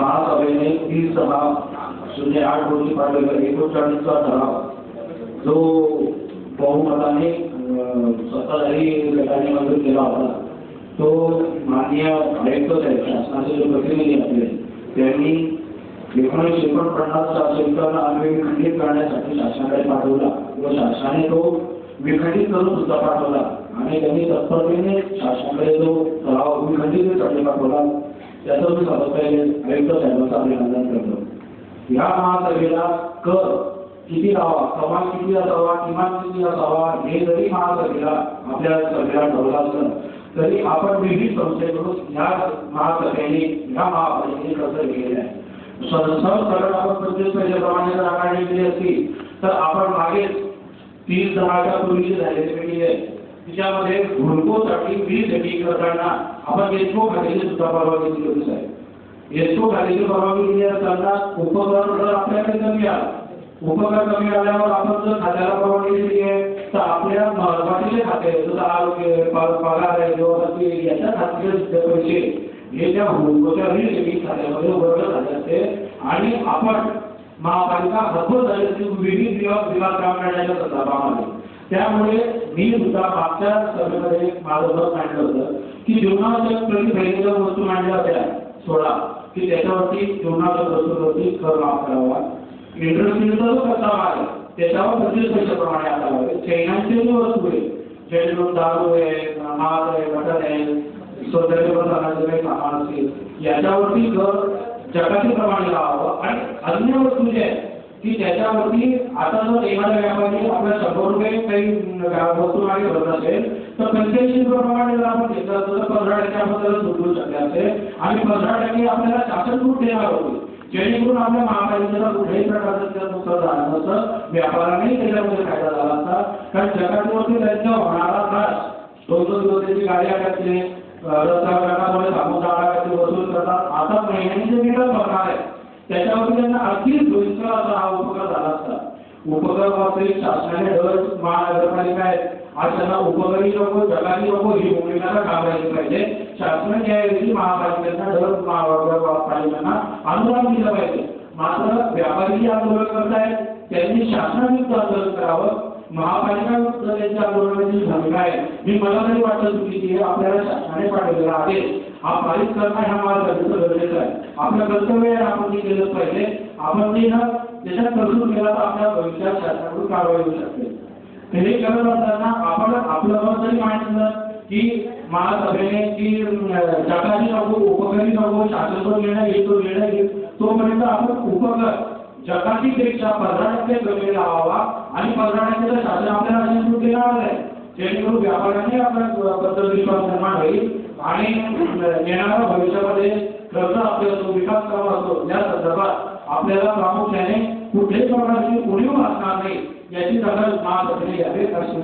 महासभेने 30/08 रोजी पाडलेला 39वा ठराव जो बहुमताने सत्ताधारी गटाने मंजूर केला होता तो माननीय आयुक्त साहेब शासनाचे जो प्रतिनिधी आपले त्यांनी 1949चा संविधान विखंडित करण्यासाठी शासनाकडे पाठवला व शासनाने तो विखंडित करून सुद्धा पाठवला आणि त्यांनी तत्परतेने शासनाकडे जो ठराव विखंडित करणे पाठवला त्याचं मी सर्वात पहिले आयुक्त साहेबांचं अभिनंदन करतो। या महासभेला कर किती लावा, कमाल किती असावा, किमान किती असावा हे जरी महासभेला आपल्या सभेला ठरवलं असलं तरी आपण विविध संस्थेकडून या महासभेने या महापालिकेने कसं केलेलं आहे सरळ आपण 25 पैशाप्रमाणे जर आकारणी केली असती तर आपण मागे 30 पूर्वीची झालेली मीटिंग आहे तिच्यामध्ये घुडकोसाठी 20 एटी करताना आपण एसओ खात्याची सुद्धा परवानगी दिली होती साहेब। एसओ खात्याची परवानगी दिली असताना उपकरण जर आपल्याकडे कमी आला उपकरण कमी आल्यावर आपण जर खात्याला परवानगी दिली आहे तर आपल्या महत्वाचे खाते जसं आरोग्य पगार आहे किंवा याच्या खात्याचे पैसे हे त्या घुडकोच्या 20 एटी खात्यामध्ये वर्ग झाले असते आणि आपण महापालिका हतबल झाली असती विविध विभाग काम करण्याच्या संदर्भामध्ये। त्यामुळे मी सुद्धा मागच्या सभेमध्ये माझं मत मांडलं होतं की जीवनाच्या पहिल्या वस्तू मांडल्या होत्या 16 की त्याच्यावरती जीवनाच्या वस्तूंवरती कर माफ करावा, इंडस्ट्रीचा जो कच्चा माल आहे त्याच्यावर 25 पैशाप्रमाणे आकारावे, चैनाचे जो वस्तू आहे जेणेकरून दारू आहे, माल आहे, मटण आहे, सौंदर्य प्रसारणाचे काही सामान असतील याच्यावरती कर जगाच्या प्रमाणे लावावं आणि अन्य वस्तू जे आहे की त्याच्यावरती आता जर एखाद्या व्यापारी आपल्या 100 रुपये काही वस्तू मागे भरत असेल तर 85 रुपयाप्रमाणे जर आपण घेतलं तर 15% आपण त्याला सुटवू शकले असेल आणि 15% आपल्याला शासन सूट देणार होते जेणेकरून आपल्या महापालिकेला कुठल्याही प्रकारचं नुकसान झालं नसतं, व्यापारानेही त्याच्यामध्ये फायदा झाला असता। कारण जगाच्यावरती त्यांचा होणारा त्रास 2-2 दिवसाची गाडी अडकते रस्ता घाटामध्ये थांबून जाणाऱ्याचे वसूल करतात आता महिन्याने जे बिल भरणार आहे त्याच्यावरती त्यांना अगदी सोयीस्कर असा हा उपकार झाला असता। उपकरणावरती शासनाने दर महानगरपालिका आहे आज त्यांना उपकरणी नको जगाची नको ही भूमिका काम राहिली पाहिजे। शासनाने यावेळी महापालिकेचा दर महानगरपालिकांना अनुदान दिलं पाहिजे। मात्र व्यापारी आंदोलन करतायत त्यांनी शासनाविरुद्ध आंदोलन करावं, महापालिका त्यांच्या आंदोलनाची भूमिका आहे मी मला तरी वाटतं चुकीची आहे। आपल्याला शासनाने पाठवलेला आदेश हा पारित करणं हा माझं गरजेचं आहे, आपलं कर्तव्य आहे, आपण ते केलंच पाहिजे। आपण ते ना त्याच्यात तरतूद केला तर आपल्या भविष्यात शासनाकडून कारवाई होऊ शकते। हे करत असताना आपण आपलं मत जरी मांडलं की महासभेने की जगाची नको उपकरणी नको शासन निर्णय घेतो निर्णय घेत तोपर्यंत आपण उपकर जगाची पेक्षा 15% कमी लावावा आणि 15% शासन आपल्याला अशी सूट देणार आहे जेणेकरून व्यापाऱ्यांनी आपल्याबद्दल विश्वास निर्माण होईल आणि येणाऱ्या भविष्यामध्ये खर्च आपल्याला जो विकास करावा असतो या संदर्भात आपल्याला प्रामुख्याने कुठल्याही प्रकारची उणीव असणार नाही याची दखल महासभेने घ्यावी अशी